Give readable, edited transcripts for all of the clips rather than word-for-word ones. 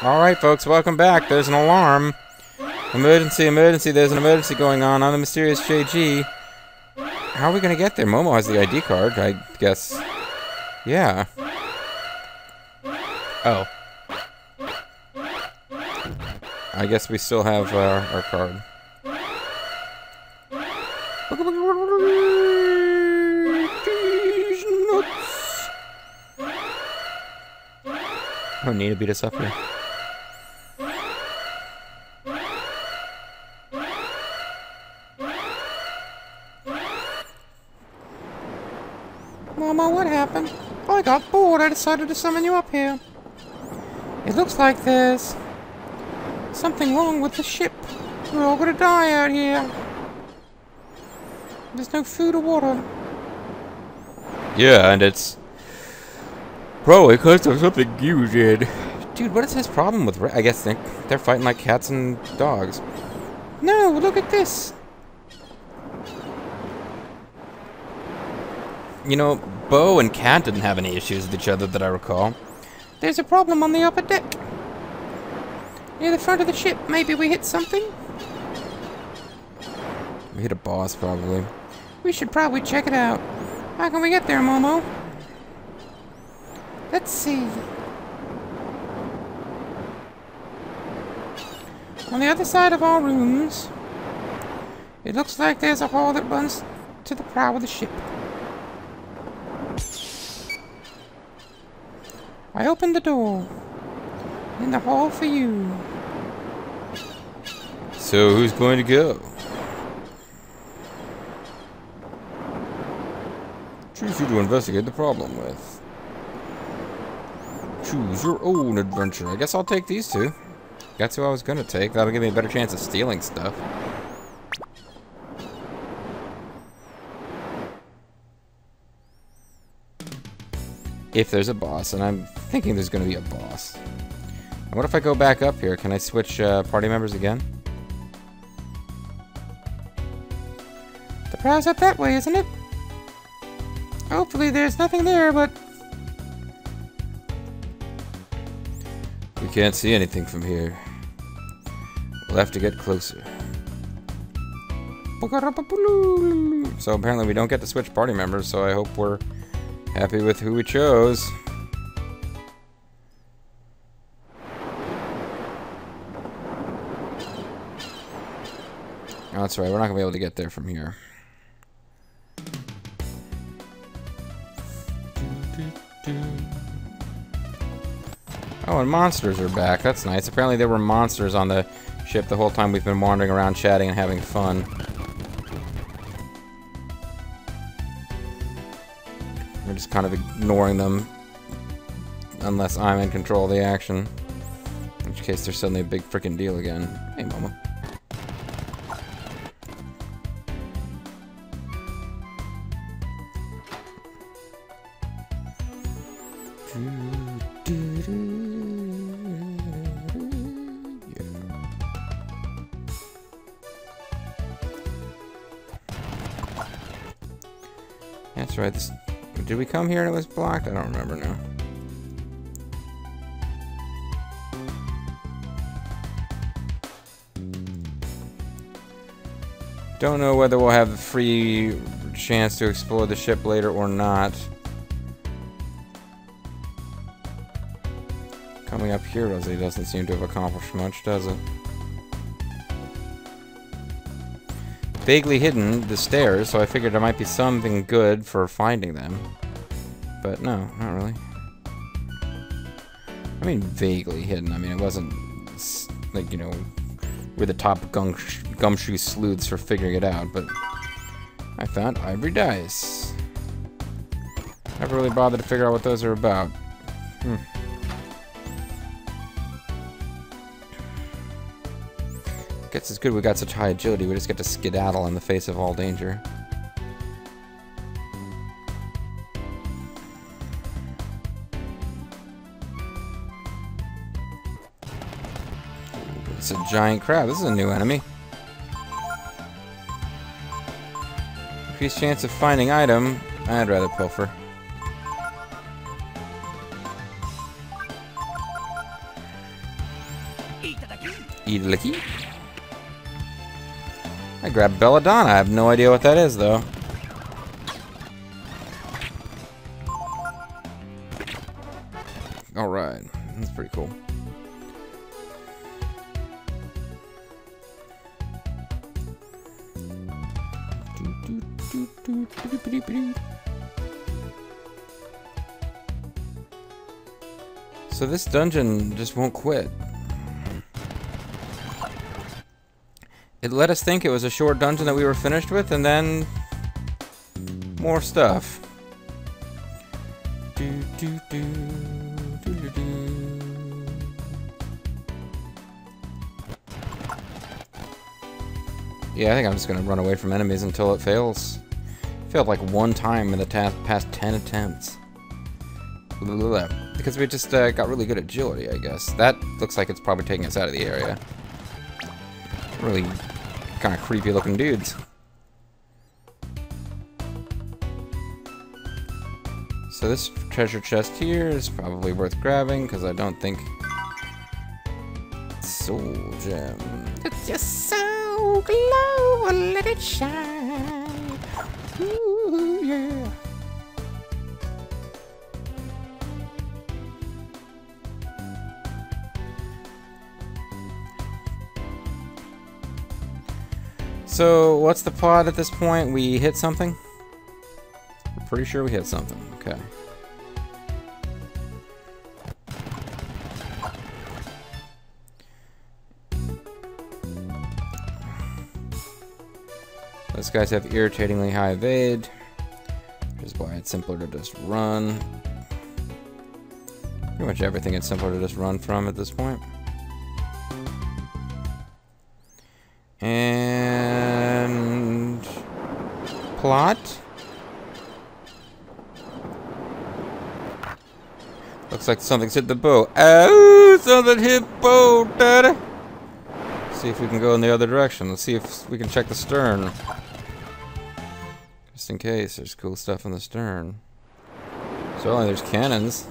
Alright folks, welcome back. There's an alarm. Emergency, emergency, there's an emergency going on. I'm the mysterious JG. How are we gonna get there? Momo has the ID card, I guess. Yeah. Oh. I guess we still have our card. I don't need to beat us up here. Mama, what happened? I got bored. I decided to summon you up here. It looks like there's something wrong with the ship. We're all gonna die out here. There's no food or water. Yeah, and it's probably because of something you did. Dude, what is his problem with I guess they're fighting like cats and dogs. No, look at this. You know, Bo and Cat didn't have any issues with each other that I recall. There's a problem on the upper deck. Near the front of the ship. Maybe we hit something? We hit a boss, probably. We should probably check it out. How can we get there, Momo? Let's see. On the other side of our rooms, it looks like there's a hall that runs to the prow of the ship. I opened the door. In the hall for you. So who's going to go? Choose who to investigate the problem with. Choose your own adventure. I guess I'll take these two. That's who I was going to take. That'll give me a better chance of stealing stuff. If there's a boss, and I'm thinking there's going to be a boss. And what if I go back up here? Can I switch party members again? The prow's up that way, isn't it? Hopefully there's nothing there, but we can't see anything from here. We'll have to get closer. So apparently we don't get to switch party members, so I hope we're happy with who we chose. Oh, that's right, we're not gonna be able to get there from here. Oh, and monsters are back. That's nice. Apparently there were monsters on the ship the whole time we've been wandering around chatting and having fun. We're just kind of ignoring them unless I'm in control of the action. In which case, they're suddenly a big freaking deal again. Hey, Mama. That's right. Did we come here and it was blocked? I don't remember now. Don't know whether we'll have a free chance to explore the ship later or not. Coming up here doesn't seem to have accomplished much, does it? Vaguely hidden, the stairs, so I figured there might be something good for finding them. But no, not really. I mean, vaguely hidden. I mean, it wasn't, like, you know, we're the top gumshoe sleuths for figuring it out, but I found ivory dice. Never really bothered to figure out what those are about. Guess it's good we got such high agility, we just get to skedaddle in the face of all danger. It's a giant crab. This is a new enemy. Increased chance of finding item. I'd rather pilfer. Eat a licky. I grabbed Belladonna. I have no idea what that is, though. Alright. That's pretty cool. So this dungeon just won't quit. It let us think it was a short dungeon that we were finished with, and then more stuff. Yeah, I think I'm just gonna run away from enemies until it fails. Failed like one time in the past 10 attempts. Because we just got really good agility, I guess. That looks like it's probably taking us out of the area. Really kind of creepy looking dudes. So this treasure chest here is probably worth grabbing, because I don't think... Soul gem. It's just so glow, let it shine. Ooh, yeah. So, what's the plot at this point? We hit something? I'm pretty sure we hit something. Okay. Those guys have irritatingly high evade, which is why it's simpler to just run. Pretty much everything it's simpler to just run from at this point. And plot. Looks like something's hit the bow. Oh, something hit bow, daddy. See if we can go in the other direction. Let's see if we can check the stern. Just in case, there's cool stuff in the stern. So only there's cannons.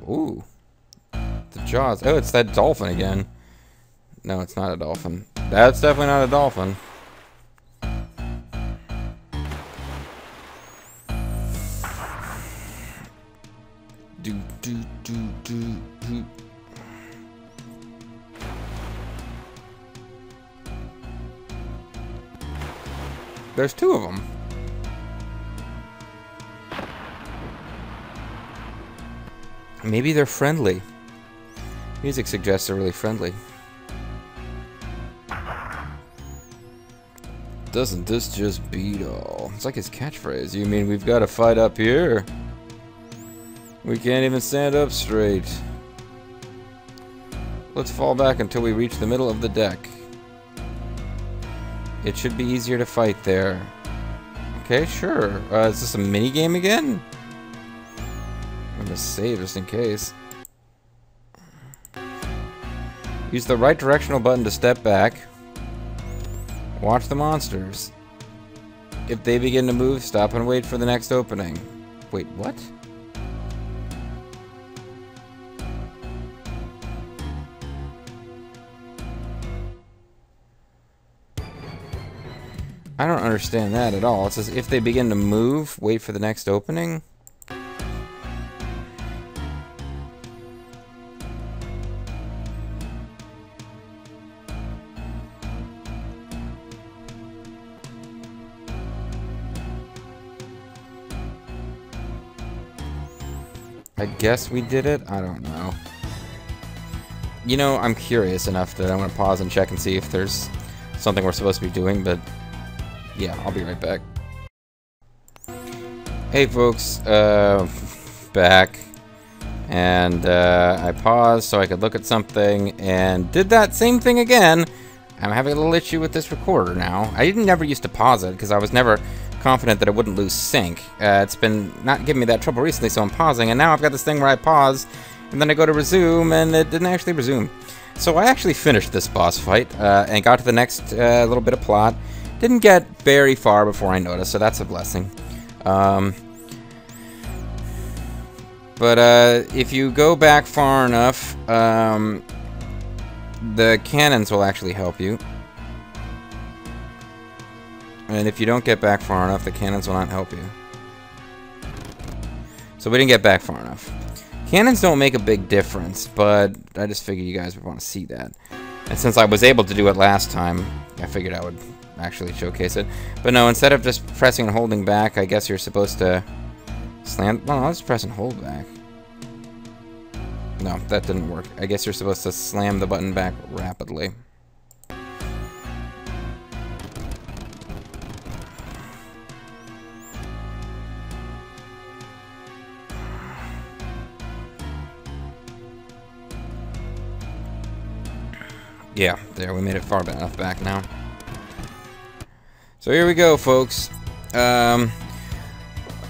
Ooh. The jaws. Oh, it's that dolphin again. No, it's not a dolphin. That's definitely not a dolphin. Do. There's two of them. Maybe they're friendly. Music suggests they're really friendly. Doesn't this just beat all? It's like his catchphrase. You mean we've got to fight up here? We can't even stand up straight. Let's fall back until we reach the middle of the deck. It should be easier to fight there. Okay, sure. Is this a mini game again? I'm gonna save just in case. Use the right directional button to step back. Watch the monsters. If they begin to move, stop and wait for the next opening. Wait, what? I don't understand that at all. It says if they begin to move, wait for the next opening. I guess we did it? I don't know. You know, I'm curious enough that I'm going to pause and check and see if there's something we're supposed to be doing, but yeah, I'll be right back. Hey folks, back. And I paused so I could look at something and did that same thing again. I'm having a little issue with this recorder now. I never used to pause it because I was never confident that it wouldn't lose sync. It's been not giving me that trouble recently, so I'm pausing, and now I've got this thing where I pause, and then I go to resume, and it didn't actually resume. So I actually finished this boss fight, and got to the next little bit of plot. Didn't get very far before I noticed, so that's a blessing. But if you go back far enough, the cannons will actually help you. And if you don't get back far enough, the cannons will not help you. So we didn't get back far enough. Cannons don't make a big difference, but I just figured you guys would want to see that. And since I was able to do it last time, I figured I would actually showcase it. But no, instead of just pressing and holding back, I guess you're supposed to slam... Well, no, let's press and hold back. No, that didn't work. I guess you're supposed to slam the button back rapidly. Yeah, there, we made it far enough back now. So here we go, folks.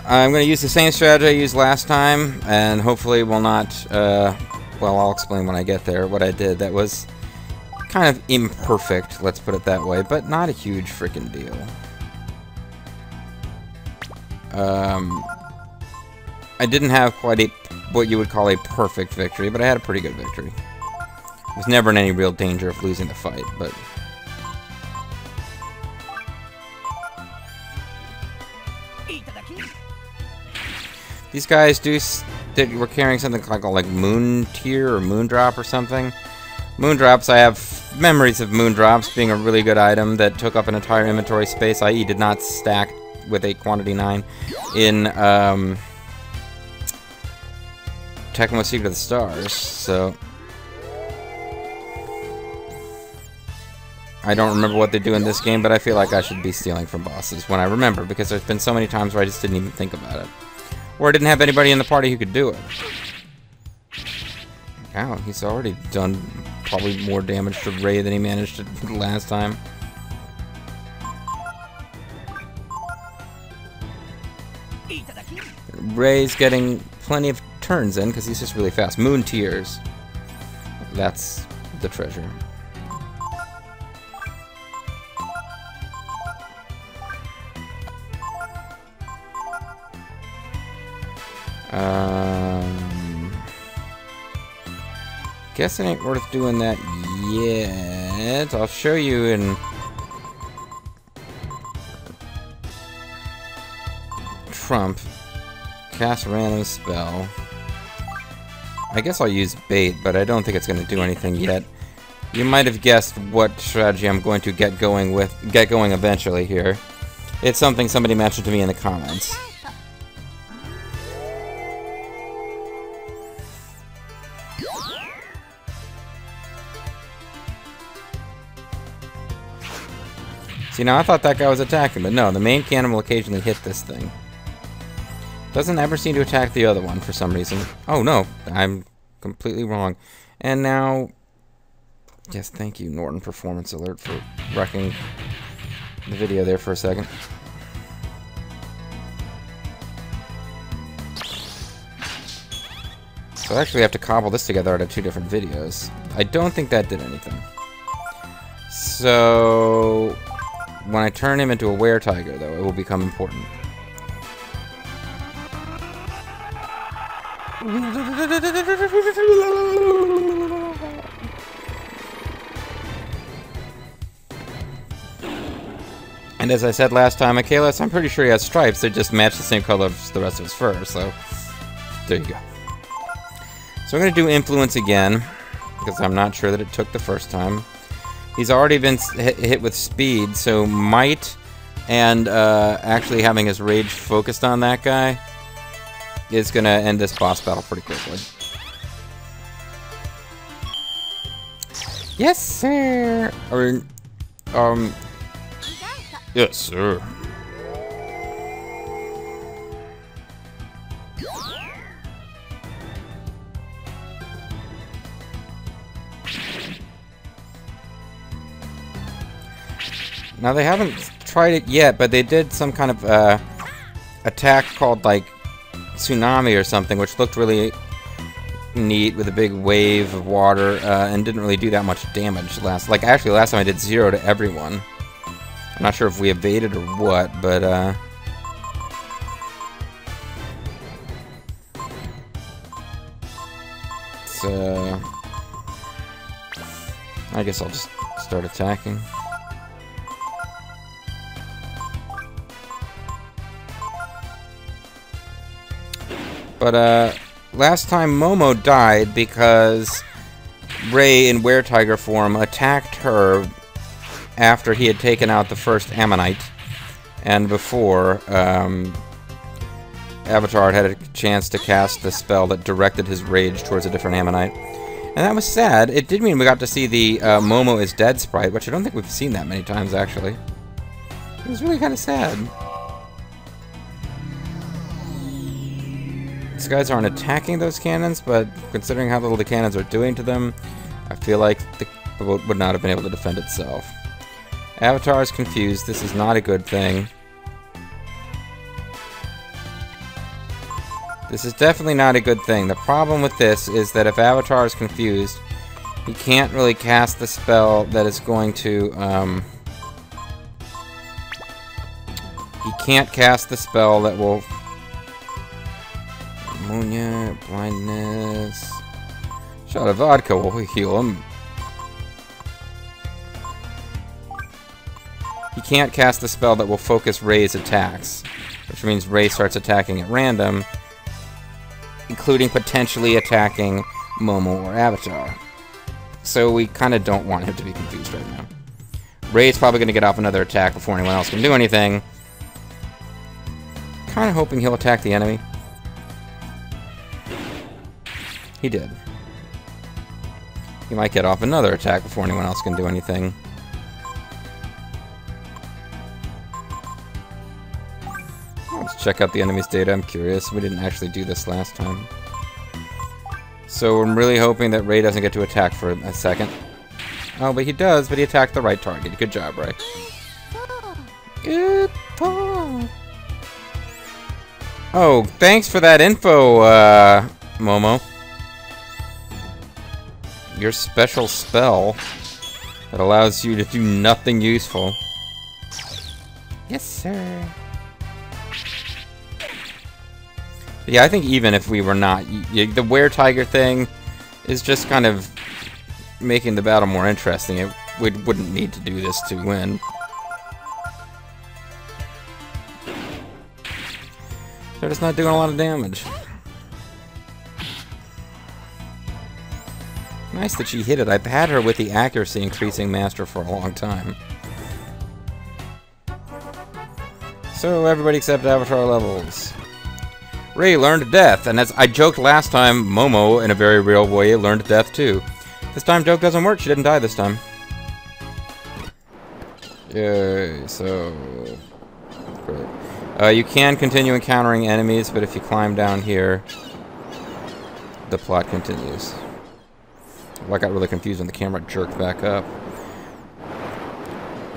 I'm going to use the same strategy I used last time, and hopefully will not, well, I'll explain when I get there what I did. That was kind of imperfect, let's put it that way, but not a huge freaking deal. I didn't have quite a, what you would call a perfect victory, but I had a pretty good victory. I was never in any real danger of losing the fight, but... These guys were carrying something like Moon Tear or Moondrop or something. Moondrops, I have memories of Moondrops being a really good item that took up an entire inventory space, i.e. did not stack with a quantity 9 in Tecmo Secret of the Stars, so... I don't remember what they do in this game, but I feel like I should be stealing from bosses when I remember, because there's been so many times where I just didn't even think about it. Or I didn't have anybody in the party who could do it. Wow, he's already done probably more damage to Ray than he managed to last time. Ray's getting plenty of turns in, because he's just really fast. Moon Tears. That's the treasure. Guess it ain't worth doing that yet. I'll show you in Trump. Cast a random spell. I guess I'll use bait, but I don't think it's going to do anything yet. You might have guessed what strategy I'm going to get going eventually here. It's something somebody mentioned to me in the comments. See, now I thought that guy was attacking, but no, the main cannon will occasionally hit this thing. Doesn't ever seem to attack the other one for some reason. Oh no, I'm completely wrong. And now... Yes, thank you, Norton Performance Alert, for wrecking the video there for a second. So I actually have to cobble this together out of 2 different videos. I don't think that did anything. So... when I turn him into a were-tiger, though, it will become important. And as I said last time, Michaelis, I'm pretty sure he has stripes. They just match the same color as the rest of his fur, so there you go. So I'm going to do Influence again, because I'm not sure that it took the first time. He's already been hit with speed, so Might and actually having his rage focused on that guy is going to end this boss battle pretty quickly. Yes, sir! Or, yes, sir. Now, they haven't tried it yet, but they did some kind of attack called, like, Tsunami or something, which looked really neat with a big wave of water and didn't really do that much damage last. Like, actually, last time I did 0 to everyone. I'm not sure if we evaded or what, but I guess I'll just start attacking. But, last time Momo died because Ray in Were-Tiger form attacked her after he had taken out the first Ammonite, and before Avatar had a chance to cast the spell that directed his rage towards a different Ammonite. And that was sad. It did mean we got to see the Momo is dead sprite, which I don't think we've seen that many times, actually. It was really kind of sad. These guys aren't attacking those cannons, but considering how little the cannons are doing to them, I feel like the boat would not have been able to defend itself. Avatar is confused. This is not a good thing. This is definitely not a good thing. The problem with this is that if Avatar is confused, he can't really cast the spell that is going to, he can't cast the spell that will... Ammonia, blindness... Shot of vodka will heal him. He can't cast the spell that will focus Ray's attacks, which means Ray starts attacking at random, including potentially attacking Momo or Avatar. So we kind of don't want him to be confused right now. Ray's probably going to get off another attack before anyone else can do anything. Kind of hoping he'll attack the enemy. He did. He might get off another attack before anyone else can do anything. Let's check out the enemy's data. I'm curious. We didn't actually do this last time. So I'm really hoping that Ray doesn't get to attack for a second. Oh, but he does, but he attacked the right target. Good job, Ray. Good job. Oh, thanks for that info, Momo. Your special spell that allows you to do nothing useful. Yes, sir. Yeah, I think even if we were not... the Were-Tiger thing is just kind of making the battle more interesting. We wouldn't need to do this to win. They're just not doing a lot of damage. Nice that she hit it. I've had her with the accuracy increasing master for a long time. So, everybody except Avatar levels. Ray learned death, and as I joked last time, Momo, in a very real way, learned death too. This time joke doesn't work, she didn't die this time. Yay, so... great. You can continue encountering enemies, but if you climb down here, the plot continues. Well, I got really confused when the camera jerked back up.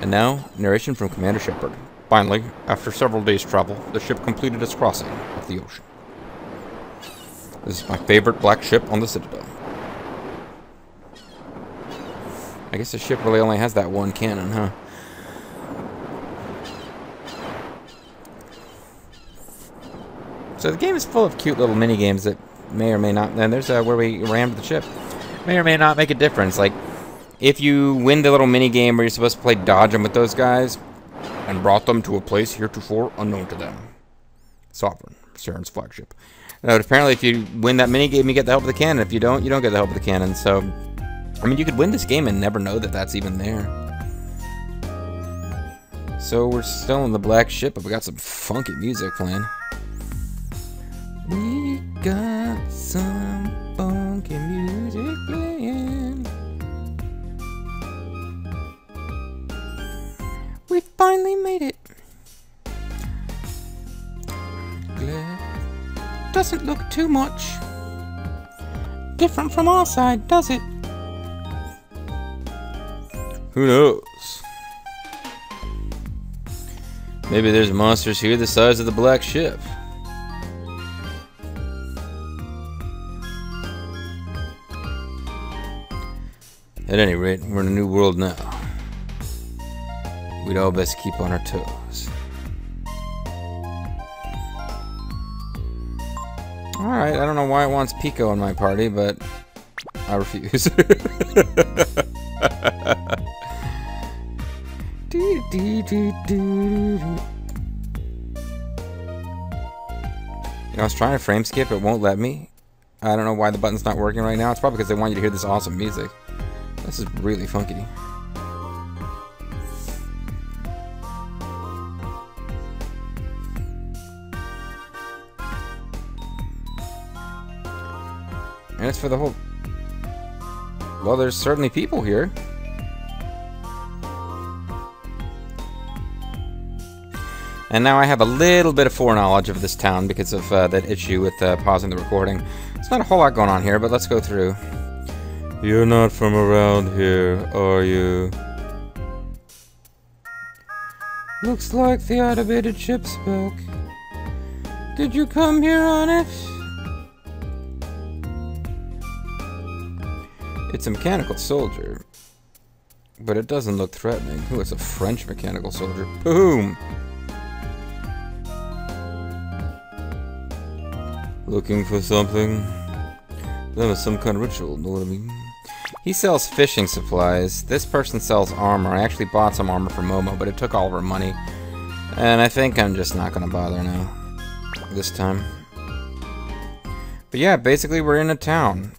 And now, narration from Commander Shepard. Finally, after several days' travel, the ship completed its crossing of the ocean. This is my favorite black ship on the Citadel. I guess the ship really only has that one cannon, huh? So the game is full of cute little mini-games that may or may not... And there's where we rammed the ship. May or may not make a difference. Like, if you win the little mini-game where you're supposed to play dodgem with those guys, and brought them to a place heretofore unknown to them. Sovereign, Saren's flagship. Now, apparently, if you win that minigame, you get the help of the cannon. If you don't, you don't get the help of the cannon. So, I mean, you could win this game and never know that that's even there. So, we're still in the black ship, but we got some funky music playing. We got some funky music playing. We finally made it. Glad. Doesn't look too much different from our side, does it? Who knows? Maybe there's monsters here the size of the black ship. At any rate, we're in a new world now. We'd all best keep on our toes. Alright, I don't know why it wants Pico in my party, but I refuse. I was trying to frame skip, it won't let me. I don't know why the button's not working right now. It's probably because they want you to hear this awesome music. This is really funky. And it's for the whole... Well, there's certainly people here. And now I have a little bit of foreknowledge of this town because of that issue with pausing the recording. There's not a whole lot going on here, but let's go through. You're not from around here, are you? Looks like the automated ship's back. Did you come here on it? It's a mechanical soldier, but it doesn't look threatening. Ooh, it's a French mechanical soldier. Boom! Looking for something? That was some kind of ritual, know what I mean? He sells fishing supplies. This person sells armor. I actually bought some armor from Momo, but it took all of her money. And I think I'm just not gonna bother now. This time. But yeah, basically we're in a town.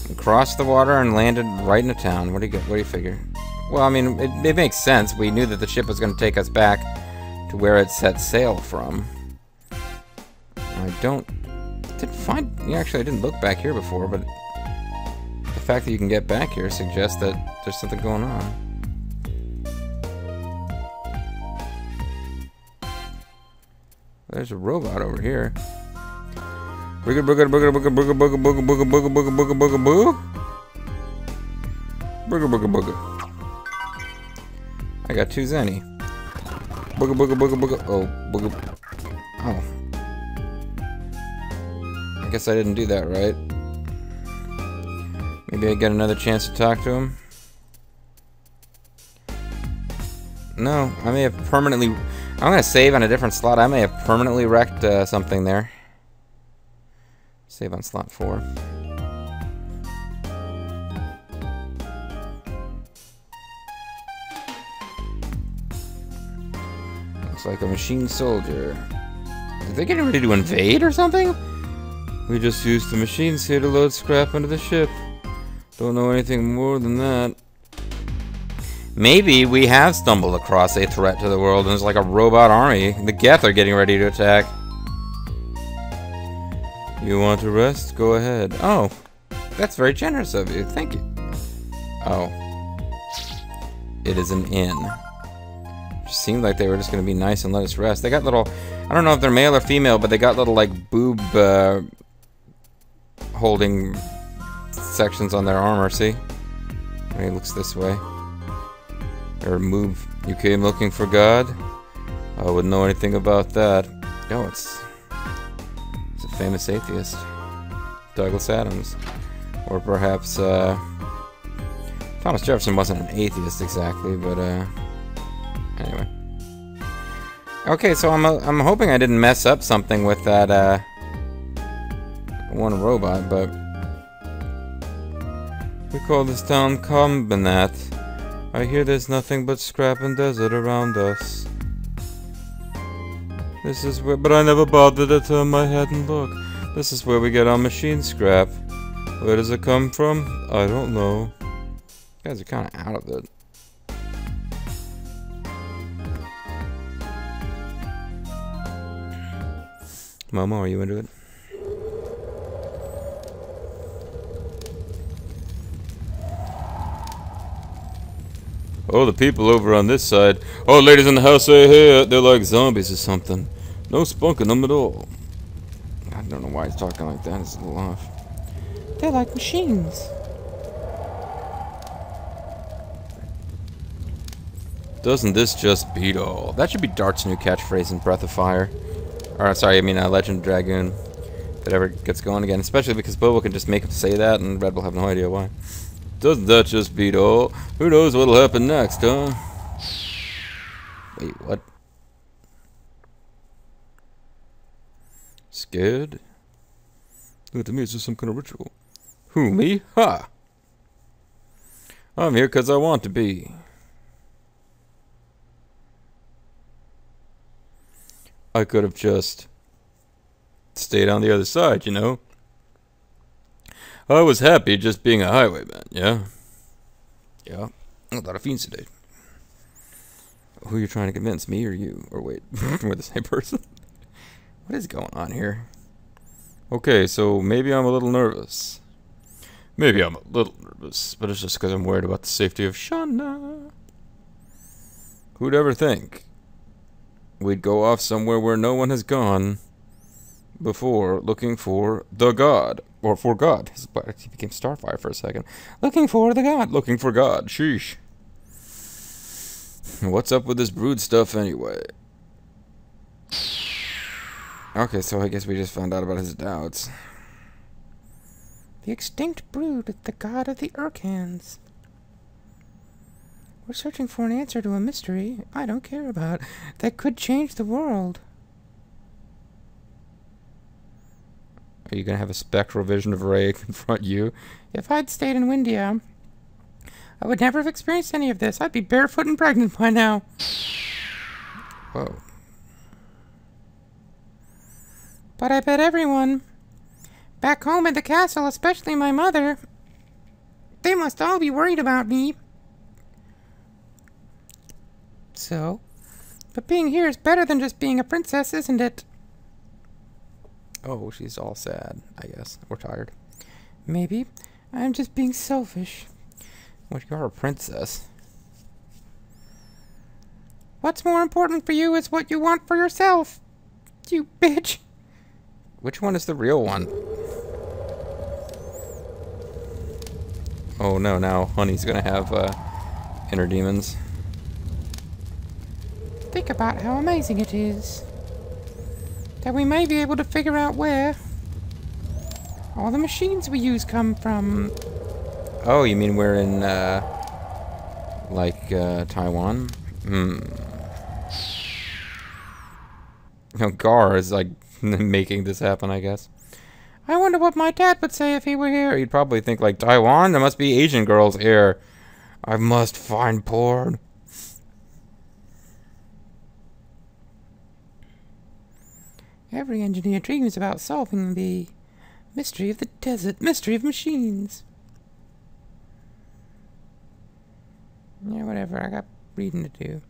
We crossed the water and landed right in a town. What do you figure? Well, I mean, it makes sense. We knew that the ship was gonna take us back to where it set sail from. Actually, I didn't look back here before, but the fact that you can get back here suggests that there's something going on. There's a robot over here. Booga booga booga booga booga booga booga booga booga booga booga booga boo. Booga booga booga. I got 2 zenny. Booga booga booga booga. Oh, booga. Oh. I guess I didn't do that right. Maybe I get another chance to talk to him. No, I may have permanently... I'm gonna save on a different slot. I may have permanently wrecked something there. Save on slot 4. Looks like a machine soldier. Are they getting ready to invade or something? We just used the machines here to load scrap into the ship. Don't know anything more than that. Maybe we have stumbled across a threat to the world and there's like a robot army. The Geth are getting ready to attack. You want to rest? Go ahead. Oh, that's very generous of you. Thank you. Oh. It is an inn. It seemed like they were just going to be nice and let us rest. They got little... I don't know if they're male or female, but they got little, like, boob... holding sections on their armor, see? When he looks this way. Or move. You came looking for God? I wouldn't know anything about that. Oh, it's a famous atheist. Douglas Adams. Or perhaps, Thomas Jefferson wasn't an atheist exactly, but, anyway. Okay, so I'm hoping I didn't mess up something with that, one robot, but we call this town Combinat. I hear there's nothing but scrap and desert around us. This is where, but I never bothered to turn my head and look. This is where we get our machine scrap. Where does it come from? I don't know. You guys are kind of out of it. Momo, are you into it? Oh, the people over on this side. Oh, ladies in the house say hey, they're like zombies or something. No spunk in them at all. I don't know why he's talking like that. It's a little off. They're like machines. Doesn't this just beat all? That should be Dart's new catchphrase in Breath of Fire. Or, sorry, I mean Legend of Dragoon. If it ever gets going again. Especially because Bobo can just make him say that and Red will have no idea why. Doesn't that just beat all? Who knows what'll happen next, huh? Wait, what? Scared? Look, to me it's just some kind of ritual. Who, me? Ha! I'm here 'cause I want to be. I could have just stayed on the other side, you know? I was happy just being a highwayman, yeah? Yeah. A lot of fiends today. Who are you trying to convince, me or you? Or wait, we're the same person? What is going on here? Okay, so maybe I'm a little nervous. Maybe I'm a little nervous, but it's just because I'm worried about the safety of Shauna. Who'd ever think we'd go off somewhere where no one has gone before, looking for the God. Or for God. He became Starfire for a second. Looking for the God. Looking for God. Sheesh. What's up with this brood stuff anyway? Okay, so I guess we just found out about his doubts. The extinct brood, the god of the Urkhans. We're searching for an answer to a mystery I don't care about that could change the world. Are you going to have a spectral vision of Ray confront you? If I'd stayed in Windia, I would never have experienced any of this. I'd be barefoot and pregnant by now. Whoa. But I bet everyone back home at the castle, especially my mother, they must all be worried about me. So, but being here is better than just being a princess, isn't it? Oh, she's all sad, I guess. We're tired. Maybe. I'm just being selfish. Well, you are a princess. What's more important for you is what you want for yourself. You bitch. Which one is the real one? Oh no, now Honey's gonna have inner demons. Think about how amazing it is that we may be able to figure out where all the machines we use come from. Oh, you mean we're in, Taiwan? Hmm. No, Gar is, like, making this happen, I guess. I wonder what my dad would say if he were here. He'd probably think, like, Taiwan? There must be Asian girls here. I must find porn. Every engineer dreams about solving the mystery of the desert, mystery of machines. Yeah, whatever, I got reading to do.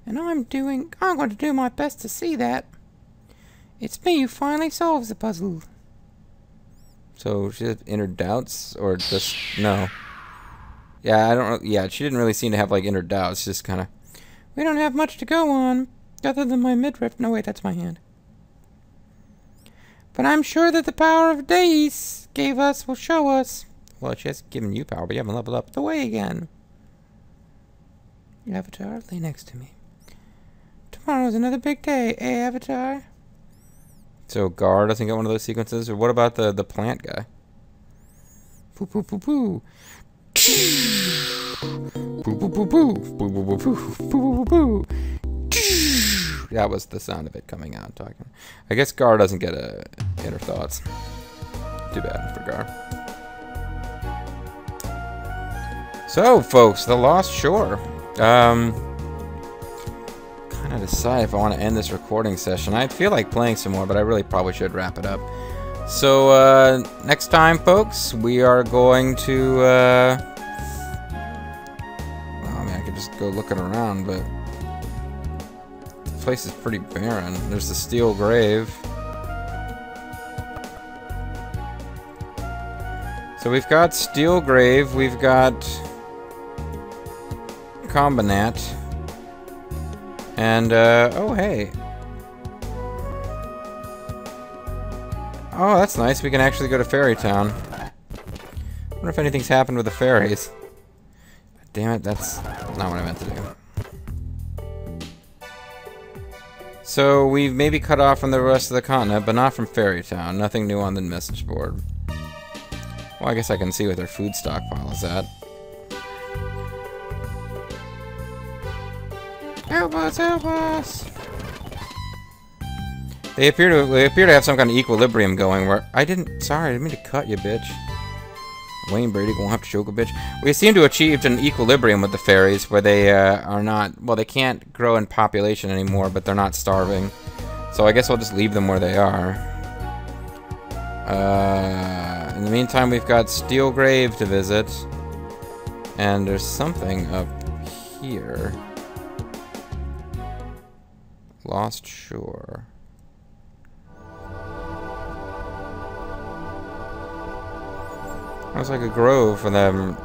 And I'm going to do my best to see that. It's me who finally solves the puzzle. So, she has inner doubts, or just, no. Yeah, she didn't really seem to have, like, inner doubts, just kind of. We don't have much to go on, other than my midriff. No, wait, that's my hand. But I'm sure that the power of Deis gave us will show us. Well, she has given you power, but you haven't leveled up the way again. Avatar, lay next to me. Tomorrow's another big day, eh, Avatar? So Gar doesn't get one of those sequences? Or what about the plant guy? Poo poo poo poo. Poo poo poo poo. Poo poo poo poo. Poo poo poo. That was the sound of it coming out talking. I guess Gar doesn't get inner thoughts. Too bad for Gar. So, folks, The Lost Shore. Kind of decide if I want to end this recording session. I feel like playing some more, but I really probably should wrap it up. So, next time, folks, we are going to, well, I mean, I could just go looking around, but the place is pretty barren. There's the Steel Grave. So we've got Steel Grave, we've got Combinat, and, oh, hey. Oh, that's nice. We can actually go to Fairy Town. I wonder if anything's happened with the fairies. Damn it, that's not what I meant to do. So, we've maybe cut off from the rest of the continent, but not from Fairy Town. Nothing new on the message board. Well, I guess I can see what their food stockpile is at. Help us, help us! They appear to have some kind of equilibrium going where... sorry, I didn't mean to cut you, bitch. Wayne Brady gonna have to choke a bitch. We seem to have achieved an equilibrium with the fairies where they are not, well, they can't grow in population anymore, but they're not starving. So I guess I'll just leave them where they are. In the meantime, we've got Steelgrave to visit. And there's something up here. Lost Shore. Looks like a grove for them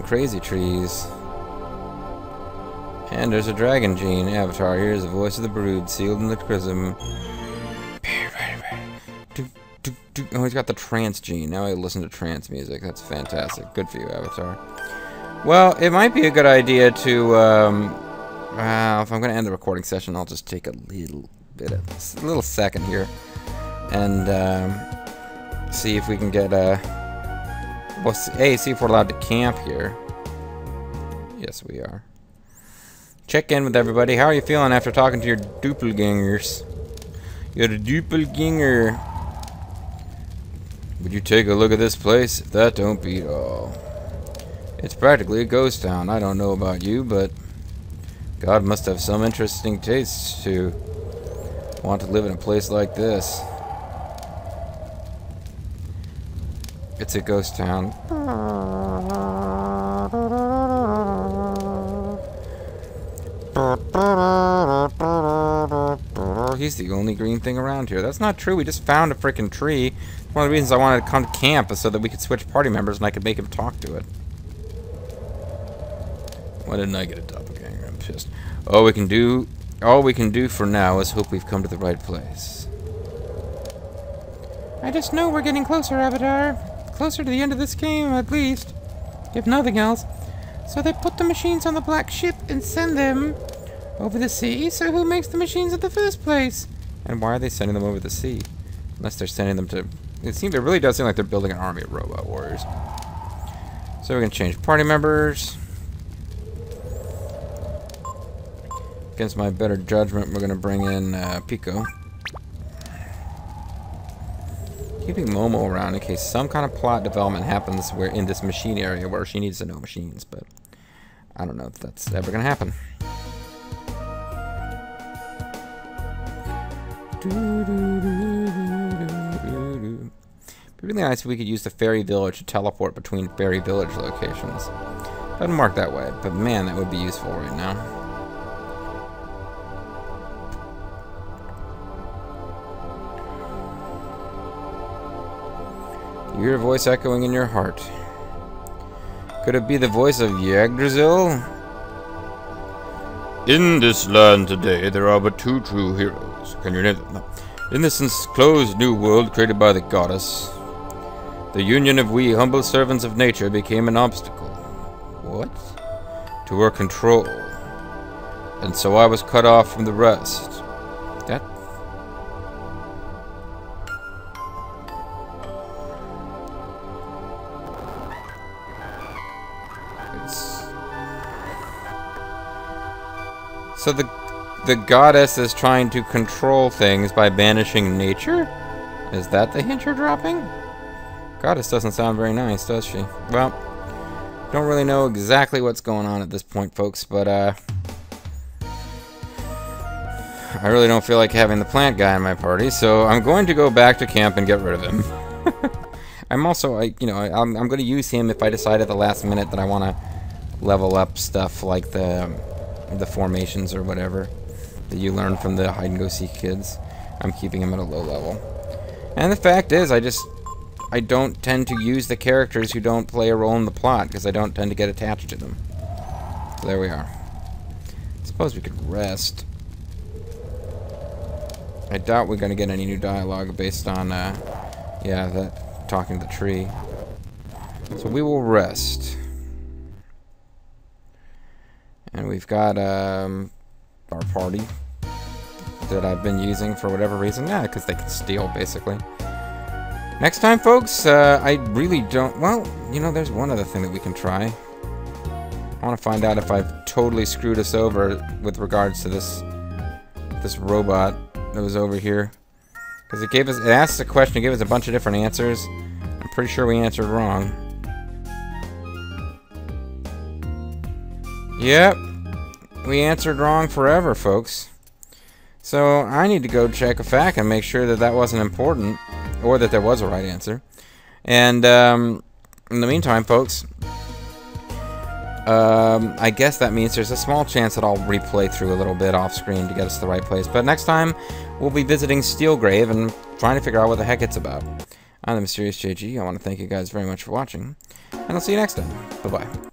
crazy trees. And there's a dragon gene. Avatar, here's the voice of the brood, sealed in the chrism. Oh, he's got the trance gene. Now I listen to trance music. That's fantastic. Good for you, Avatar. Well, it might be a good idea to, if I'm going to end the recording session, I'll just take a little second here. And, see if we can get, well, see if we're allowed to camp here. Yes, we are. Check in with everybody. How are you feeling after talking to your doppelgangers? You're a doppelganger. Would you take a look at this place? If that don't beat all. It's practically a ghost town. I don't know about you, but God must have some interesting tastes to want to live in a place like this. It's a ghost town. He's the only green thing around here. That's not true. We just found a freaking tree. One of the reasons I wanted to come to camp is so that we could switch party members and I could make him talk to it. Why didn't I get a doppelganger? I'm pissed. All we can do for now is hope we've come to the right place. I just know we're getting closer, Avatar. Closer to the end of this game, at least. If nothing else. So they put the machines on the black ship and send them over the sea. So who makes the machines in the first place? And why are they sending them over the sea? Unless they're sending them to... It really does seem like they're building an army of robot warriors. So we can change party members. Against my better judgment, we're going to bring in Pico. Keeping Momo around in case some kind of plot development happens where in this machine area where she needs to know machines, but I don't know if that's ever gonna happen. It'd be really nice if we could use the fairy village to teleport between fairy village locations. Doesn't mark that way, but man, that would be useful right now. You hear a voice echoing in your heart. Could it be the voice of Yggdrasil? In this land today, there are but two true heroes. Can you name them? No. In this enclosed new world created by the goddess, the union of we humble servants of nature became an obstacle. What? To her control. And so I was cut off from the rest. That... So the goddess is trying to control things by banishing nature? Is that the hint you're dropping? Goddess doesn't sound very nice, does she? Well, don't really know exactly what's going on at this point, folks, but I really don't feel like having the plant guy in my party, so I'm going to go back to camp and get rid of him. I'm also, I'm going to use him if I decide at the last minute that I want to level up stuff like the formations or whatever that you learn from the hide-and-go-seek kids. I'm keeping him at a low level. And the fact is, I don't tend to use the characters who don't play a role in the plot, because I don't tend to get attached to them. So there we are. I suppose we could rest. I doubt we're going to get any new dialogue based on, yeah, that talking to the tree. So we will rest. And we've got our party that I've been using for whatever reason. Yeah, because they can steal, basically. Next time, folks, I really don't... Well, you know, there's one other thing that we can try. I want to find out if I've totally screwed us over with regards to this robot that was over here. Because it asked a question, it gave us a bunch of different answers. I'm Pretty sure we answered wrong. Yep. We answered wrong forever, folks. So I need to go check a fact and make sure that that wasn't important, or that there was a right answer. And in the meantime, folks, I guess that means there's a small chance that I'll replay through a little bit off screen to get us to the right place. But next time, we'll be visiting Steelgrave and trying to figure out what the heck it's about. I'm the Mysterious JG. I want to thank you guys very much for watching, and I'll see you next time. Bye-bye.